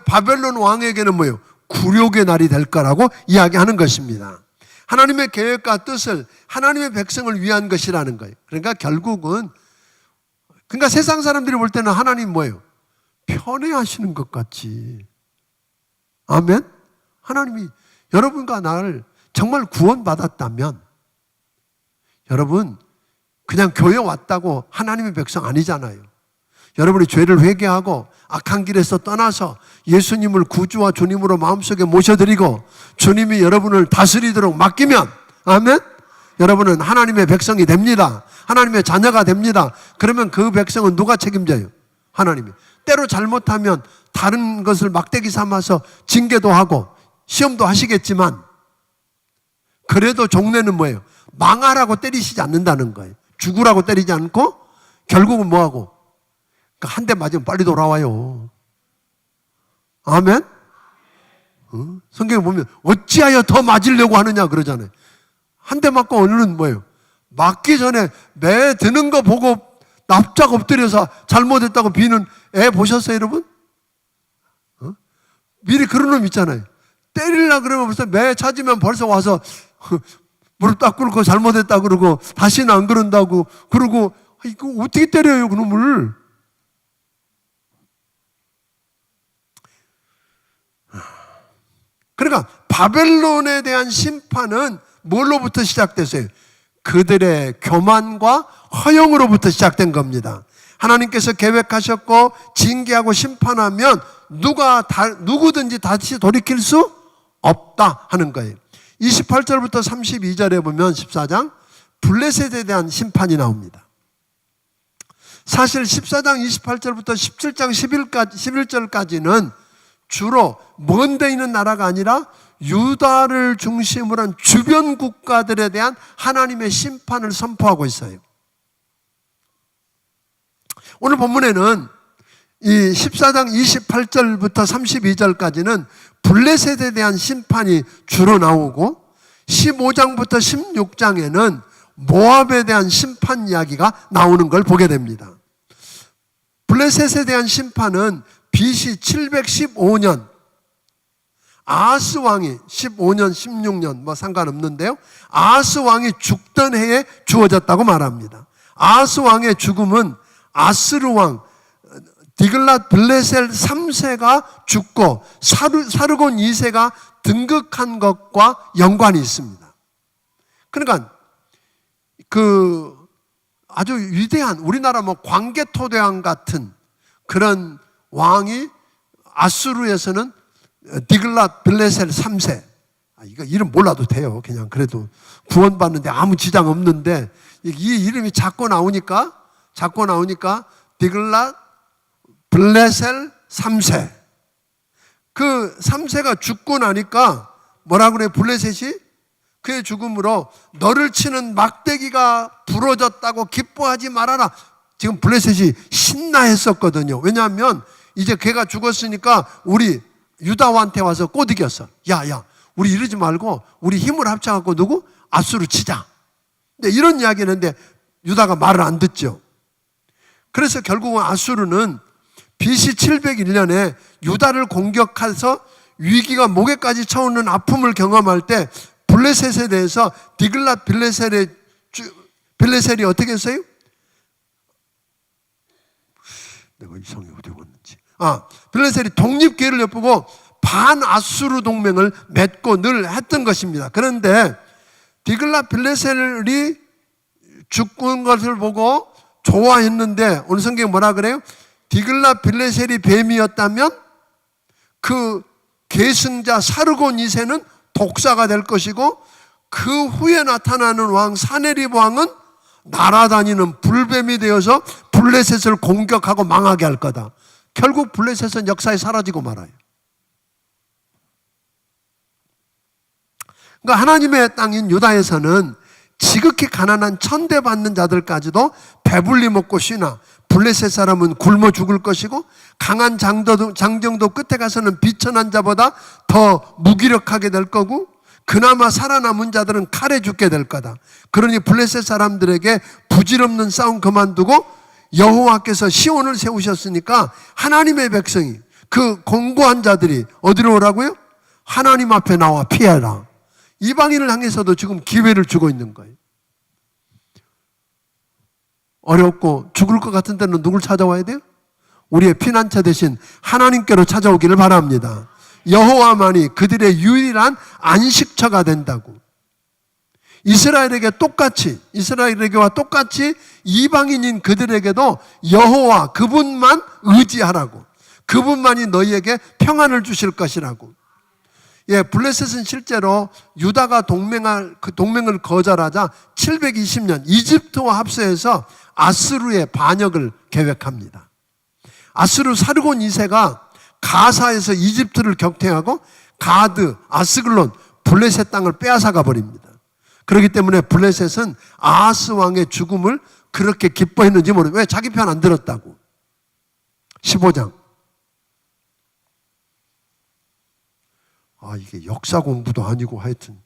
바벨론 왕에게는 뭐예요? 굴욕의 날이 될 거라고 이야기하는 것입니다. 하나님의 계획과 뜻을 하나님의 백성을 위한 것이라는 거예요. 그러니까 결국은 세상 사람들이 볼 때는 하나님 뭐예요? 편애하시는 것 같지. 아멘? 하나님이 여러분과 나를 정말 구원받았다면 여러분 그냥 교회 왔다고 하나님의 백성 아니잖아요. 여러분이 죄를 회개하고 악한 길에서 떠나서 예수님을 구주와 주님으로 마음속에 모셔드리고 주님이 여러분을 다스리도록 맡기면 아멘? 여러분은 하나님의 백성이 됩니다. 하나님의 자녀가 됩니다. 그러면 그 백성은 누가 책임져요? 하나님이. 때로 잘못하면 다른 것을 막대기 삼아서 징계도 하고 시험도 하시겠지만 그래도 종래는 뭐예요? 망하라고 때리시지 않는다는 거예요. 죽으라고 때리지 않고 결국은 뭐하고? 한 대 맞으면 빨리 돌아와요. 아멘? 성경에 보면 어찌하여 더 맞으려고 하느냐 그러잖아요. 한 대 맞고 오늘은 뭐예요? 맞기 전에 매 드는 거 보고 납작 엎드려서 잘못했다고 비는 애 보셨어요, 여러분? 미리 그런 놈 있잖아요. 때리려 그러면 벌써 매 찾으면 벌써 와서 무릎 딱 꿇고 잘못했다 그러고 다시는 안 그런다고 그러고 이거 어떻게 때려요, 그놈을? 그러니까 바벨론에 대한 심판은 뭘로부터 시작됐어요? 그들의 교만과 허영으로부터 시작된 겁니다. 하나님께서 계획하셨고 징계하고 심판하면 누구든지 다시 돌이킬 수 없다 하는 거예요. 28절부터 32절에 보면 14장 블레셋에 대한 심판이 나옵니다. 사실 14장 28절부터 17장 11절까지는 주로 먼 데 있는 나라가 아니라 유다를 중심으로 한 주변 국가들에 대한 하나님의 심판을 선포하고 있어요. 오늘 본문에는 이 14장 28절부터 32절까지는 블레셋에 대한 심판이 주로 나오고 15장부터 16장에는 모압에 대한 심판 이야기가 나오는 걸 보게 됩니다. 블레셋에 대한 심판은 BC 715년 아하스 왕이 15년, 16년 뭐 상관없는데요. 아하스 왕이 죽던 해에 주어졌다고 말합니다. 아하스 왕의 죽음은 아스르 왕 디글랏 블레셀 3세가 죽고 사르곤 2세가 등극한 것과 연관이 있습니다. 그러니까 그 아주 위대한 우리나라 뭐 광개토대왕 같은 그런 왕이 아수르에서는 디글랏 블레셀 3세. 이거 이름 몰라도 돼요. 그냥 그래도 구원받는데 아무 지장 없는데 이 이름이 자꾸 나오니까 디글랏 블레셀 3세. 그 3세가 죽고 나니까 뭐라 그래 블레셋이? 그의 죽음으로 너를 치는 막대기가 부러졌다고 기뻐하지 말아라. 지금 블레셋이 신나했었거든요. 왜냐하면 이제 걔가 죽었으니까 우리 유다한테 와서 꼬드겼어. 야, 우리 이러지 말고 우리 힘을 합쳐갖고 누구? 아수르 치자. 근데 이런 이야기를 했는데 유다가 말을 안 듣죠. 그래서 결국은 아수르는 BC 701년에 유다를 공격해서 위기가 목에까지 차오는 아픔을 경험할 때 블레셋에 대해서 디글랏 블레셀이 어떻게 했어요? 내가 이성이 어디 갔는지. 블레셀이 독립기회를 엿보고 반아수르 동맹을 맺고 늘 했던 것입니다. 그런데 디글랏 블레셀이 죽은 것을 보고 좋아했는데 오늘 성경에 뭐라 그래요? 디글랏 블레셀이 뱀이었다면 그 계승자 사르곤 2세는 독사가 될 것이고 그 후에 나타나는 왕 사네립 왕은 날아다니는 불뱀이 되어서 블레셋을 공격하고 망하게 할 거다. 결국 블레셋은 역사에 사라지고 말아요. 그러니까 하나님의 땅인 유다에서는 지극히 가난한 천대받는 자들까지도 배불리 먹고 쉬나 블레셋 사람은 굶어 죽을 것이고 강한 장정도 끝에 가서는 비천한 자보다 더 무기력하게 될 거고 그나마 살아남은 자들은 칼에 죽게 될 거다. 그러니 블레셋 사람들에게 부질없는 싸움 그만두고 여호와께서 시온을 세우셨으니까 하나님의 백성이 그 공고한 자들이 어디로 오라고요? 하나님 앞에 나와 피해라. 이방인을 향해서도 지금 기회를 주고 있는 거예요. 어렵고 죽을 것 같은 데는 누굴 찾아와야 돼요? 우리의 피난처 대신 하나님께로 찾아오기를 바랍니다. 여호와만이 그들의 유일한 안식처가 된다고. 이스라엘에게와 똑같이 이방인인 그들에게도 여호와 그분만 의지하라고. 그분만이 너희에게 평안을 주실 것이라고. 블레셋은 실제로 유다가 동맹을 거절하자 720년 이집트와 합세해서 아스루의 반역을 계획합니다. 아스루 사르곤 2세가 가사에서 이집트를 격퇴하고 가드, 아스글론, 블레셋 땅을 빼앗아가 버립니다. 그렇기 때문에 블레셋은 아하스 왕의 죽음을 그렇게 기뻐했는지 모르겠어요. 왜? 자기 편 안 들었다고. 15장. 이게 역사 공부도 아니고 하여튼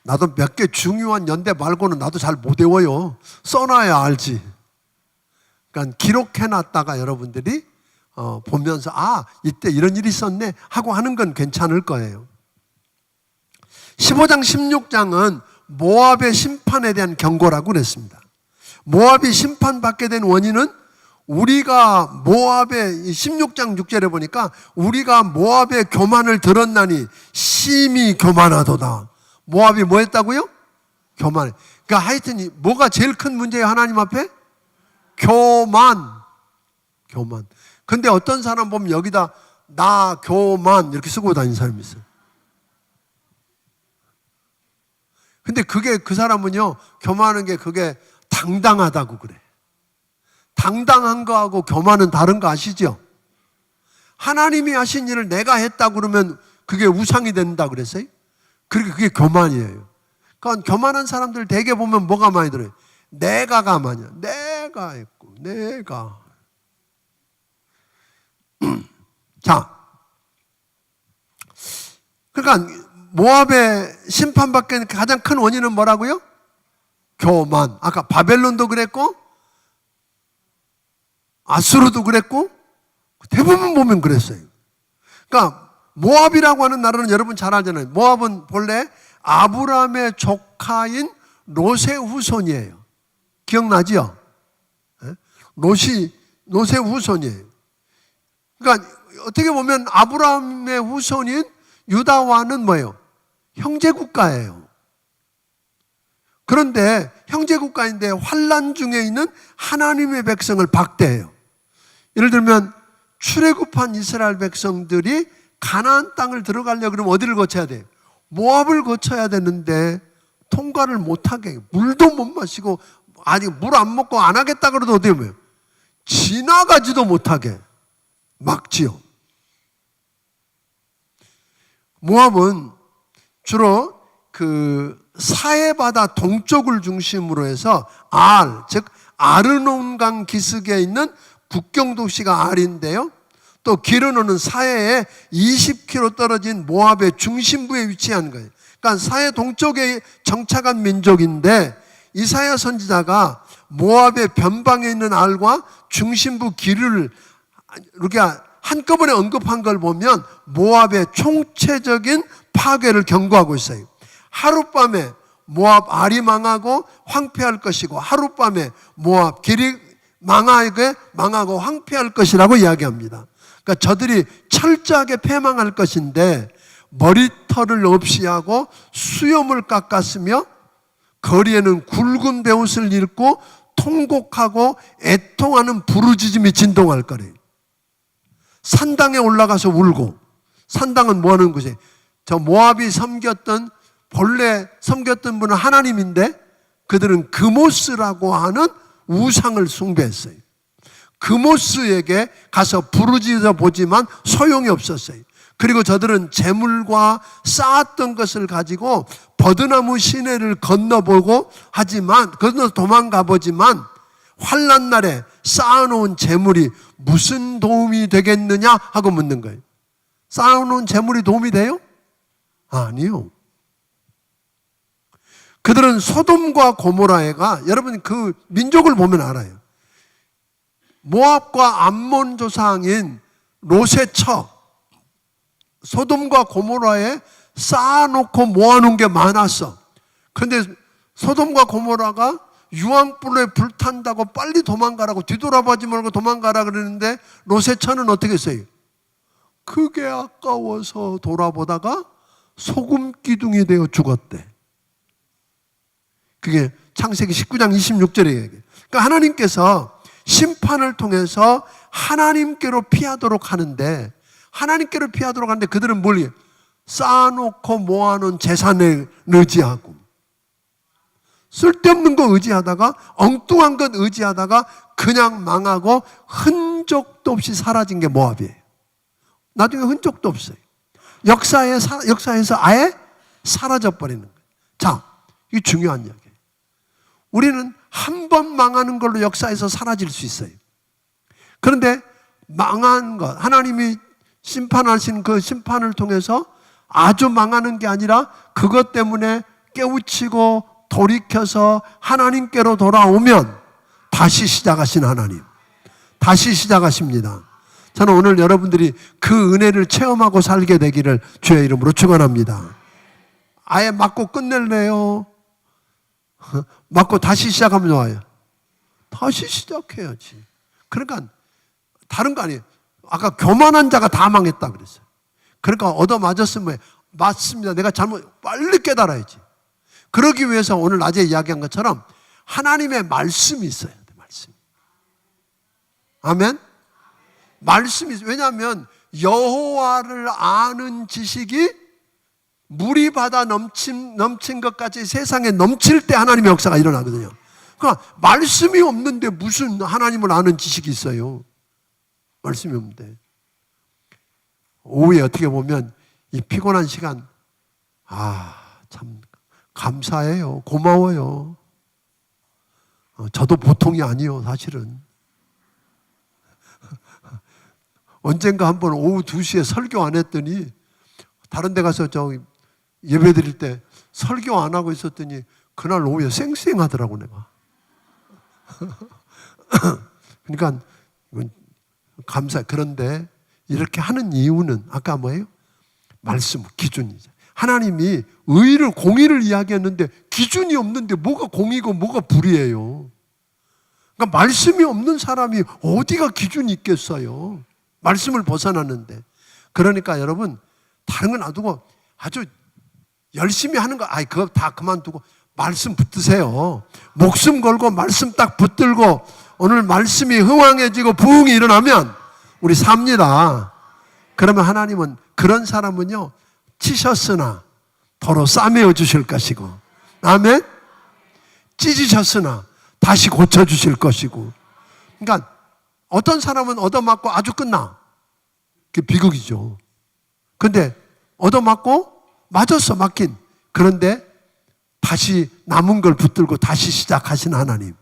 나도 몇 개 중요한 연대 말고는 나도 잘 못 외워요. 써놔야 알지. 그러니까 기록해놨다가 여러분들이 보면서 이때 이런 일이 있었네 하고 하는 건 괜찮을 거예요. 15장 16장은 모압의 심판에 대한 경고라고 그랬습니다. 모압이 심판받게 된 원인은 우리가 모압의 16장 6절에 보니까 우리가 모압의 교만을 들었나니 심히 교만하도다. 모압이 뭐 했다고요? 교만. 그러니까 하여튼 뭐가 제일 큰 문제예요, 하나님 앞에? 교만. 근데 어떤 사람 보면 여기다 나 교만 이렇게 쓰고 다니는 사람이 있어요. 근데 그게 그 사람은요, 교만한 게 그게 당당하다고 그래. 당당한 거하고 교만은 다른 거 아시죠? 하나님이 하신 일을 내가 했다 그러면 그게 우상이 된다 그랬어요? 그러니까 그게 교만이에요. 그러니까 교만한 사람들 대개 보면 뭐가 많이 들어요? 내가가 많이야. 내가 했고, 내가. 자, 그러니까 모압의 심판받게 가장 큰 원인은 뭐라고요? 교만. 아까 바벨론도 그랬고 아수르도 그랬고 대부분 보면 그랬어요. 그러니까 모압이라고 하는 나라는 여러분 잘 알잖아요. 모압은 본래 아브라함의 조카인 롯의 후손이에요. 기억나죠? 롯의 후손이에요. 그러니까 어떻게 보면 아브라함의 후손인 유다와는 뭐예요? 형제국가예요. 그런데 형제국가인데 환난 중에 있는 하나님의 백성을 박대해요. 예를 들면 출애굽한 이스라엘 백성들이 가나안 땅을 들어가려고 그러면 어디를 거쳐야 돼요? 모압을 거쳐야 되는데 통과를 못하게 물도 못 마시고 아직 물 안 먹고 안 하겠다 그래도 어떻게 하면 지나가지도 못하게 막지요. 모압은 주로 그 사해바다 동쪽을 중심으로 해서 즉 아르논강 기슭에 있는 국경 도시가 알인데요. 또 기르노는 사해에 20km 떨어진 모압의 중심부에 위치한 거예요. 그러니까 사해 동쪽에 정착한 민족인데 이사야 선지자가 모압의 변방에 있는 알과 중심부 기르를 이렇게 한꺼번에 언급한 걸 보면 모압의 총체적인 파괴를 경고하고 있어요. 하룻밤에 모압 알이 망하고 황폐할 것이고 하룻밤에 모압 길이 망하고 황폐할 것이라고 이야기합니다. 그러니까 저들이 철저하게 패망할 것인데 머리털을 없이 하고 수염을 깎았으며 거리에는 굵은 베옷을 입고 통곡하고 애통하는 부르짖음이 진동할 거래요. 산당에 올라가서 울고, 산당은 뭐 하는 곳이에요? 저 모압이 본래 섬겼던 분은 하나님인데 그들은 그모스라고 하는 우상을 숭배했어요. 그모스에게 가서 부르짖어 보지만 소용이 없었어요. 그리고 저들은 재물과 쌓았던 것을 가지고 버드나무 시내를 건너서 도망가 보지만 환난 날에 쌓아놓은 재물이 무슨 도움이 되겠느냐 하고 묻는 거예요. 쌓아놓은 재물이 도움이 돼요? 아니요. 그들은 소돔과 고모라가 여러분 그 민족을 보면 알아요. 모압과 암몬 조상인 롯의 처 소돔과 고모라에 쌓아놓고 모아놓은 게 많았어. 그런데 소돔과 고모라가 유황불에 불탄다고 빨리 도망가라고 뒤돌아보지 말고 도망가라 그러는데 롯의 처는 어떻게 했어요? 그게 아까워서 돌아보다가 소금 기둥이 되어 죽었대. 그게 창세기 19장 26절에 얘기해요. 그러니까 하나님께서 심판을 통해서 하나님께로 피하도록 하는데 그들은 뭘 해요? 쌓아놓고 모아놓은 재산을 의지하고 쓸데없는 거 의지하다가 엉뚱한 것 의지하다가 그냥 망하고 흔적도 없이 사라진 게 모압이에요. 나중에 흔적도 없어요. 역사에서 아예 사라져버리는 거예요. 자, 이게 중요한 이야기예요. 우리는 한 번 망하는 걸로 역사에서 사라질 수 있어요. 그런데 망한 것, 하나님이 심판하신 그 심판을 통해서 아주 망하는 게 아니라 그것 때문에 깨우치고 돌이켜서 하나님께로 돌아오면 다시 시작하신 하나님, 다시 시작하십니다. 저는 오늘 여러분들이 그 은혜를 체험하고 살게 되기를 주의 이름으로 축원합니다. 아예 맞고 끝낼래요? 맞고 다시 시작하면 좋아요. 다시 시작해야지. 그러니까 다른 거 아니에요. 아까 교만한 자가 다 망했다 그랬어요. 그러니까 얻어맞았으면 맞습니다. 내가 잘못 빨리 깨달아야지. 그러기 위해서 오늘 낮에 이야기한 것처럼 하나님의 말씀이 있어야 돼. 말씀. 아멘. 말씀이 있어요. 왜냐하면 여호와를 아는 지식이 물이 바다 넘친 것까지 세상에 넘칠 때 하나님의 역사가 일어나거든요. 그러니까 말씀이 없는데 무슨 하나님을 아는 지식이 있어요. 말씀이 없는데. 오후에 어떻게 보면 이 피곤한 시간, 참 감사해요. 고마워요. 저도 보통이 아니요, 사실은. 언젠가 한번 오후 2시에 설교 안 했더니 다른 데 가서 예배 드릴 때 설교 안 하고 있었더니 그날 오후에 쌩쌩하더라고 내가. 그러니까 이건 감사. 그런데 이렇게 하는 이유는 아까 뭐예요? 말씀, 기준이죠. 하나님이 의를, 공의를 이야기했는데 기준이 없는데 뭐가 공의고 뭐가 불의예요. 그러니까 말씀이 없는 사람이 어디가 기준이 있겠어요. 말씀을 벗어났는데. 그러니까 여러분 다른 건 놔두고 아주 열심히 하는 거, 그거 다 그만두고 말씀 붙드세요. 목숨 걸고 말씀 딱 붙들고 오늘 말씀이 흥왕해지고 부흥이 일어나면 우리 삽니다. 그러면 하나님은 그런 사람은요, 치셨으나 도로 싸매어 주실 것이고, 아멘? 찢으셨으나 다시 고쳐주실 것이고. 그러니까 어떤 사람은 얻어맞고 아주 끝나. 그게 비극이죠. 근데 얻어맞고 맞았어, 맞긴. 그런데 다시 남은 걸 붙들고 다시 시작하신 하나님,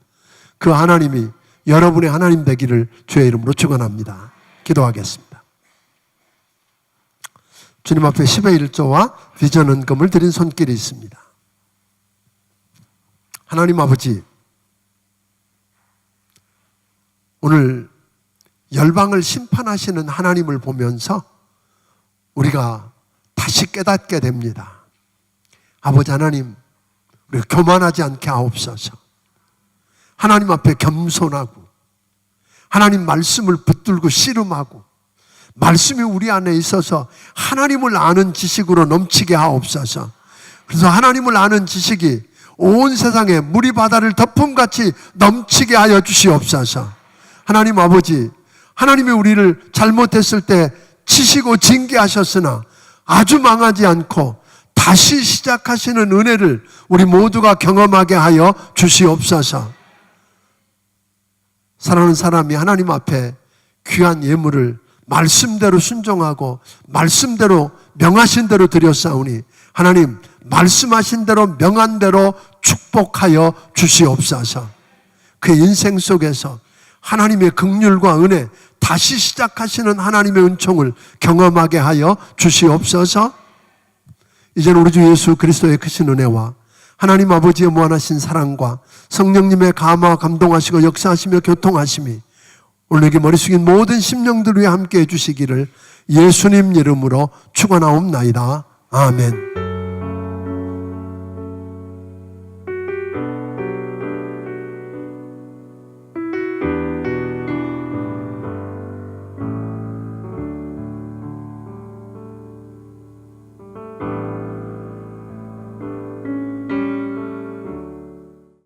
그 하나님이 여러분의 하나님 되기를 주의 이름으로 축원합니다. 기도하겠습니다. 주님 앞에 10의 1조와 비전 헌금을 드린 손길이 있습니다. 하나님 아버지, 오늘 열방을 심판하시는 하나님을 보면서 우리가 다시 깨닫게 됩니다. 아버지 하나님, 우리가 교만하지 않게 하옵소서. 하나님 앞에 겸손하고 하나님 말씀을 붙들고 씨름하고 말씀이 우리 안에 있어서 하나님을 아는 지식으로 넘치게 하옵소서. 그래서 하나님을 아는 지식이 온 세상에 물이 바다를 덮음같이 넘치게 하여 주시옵소서. 하나님 아버지, 하나님이 우리를 잘못했을 때 치시고 징계하셨으나 아주 망하지 않고 다시 시작하시는 은혜를 우리 모두가 경험하게 하여 주시옵소서. 사랑하는 사람이 하나님 앞에 귀한 예물을 말씀대로 순종하고 말씀대로 명하신 대로 드렸사오니 하나님 말씀하신 대로 명한 대로 축복하여 주시옵소서. 그 인생 속에서 하나님의 긍휼과 은혜, 다시 시작하시는 하나님의 은총을 경험하게 하여 주시옵소서. 이제는 우리 주 예수 그리스도의 크신 은혜와 하나님 아버지의 무한하신 사랑과 성령님의 감화 감동하시고 역사하시며 교통하심이 오늘 여기 머리 숙인 모든 심령들 위해 함께 해주시기를 예수님 이름으로 축원하옵나이다. 아멘.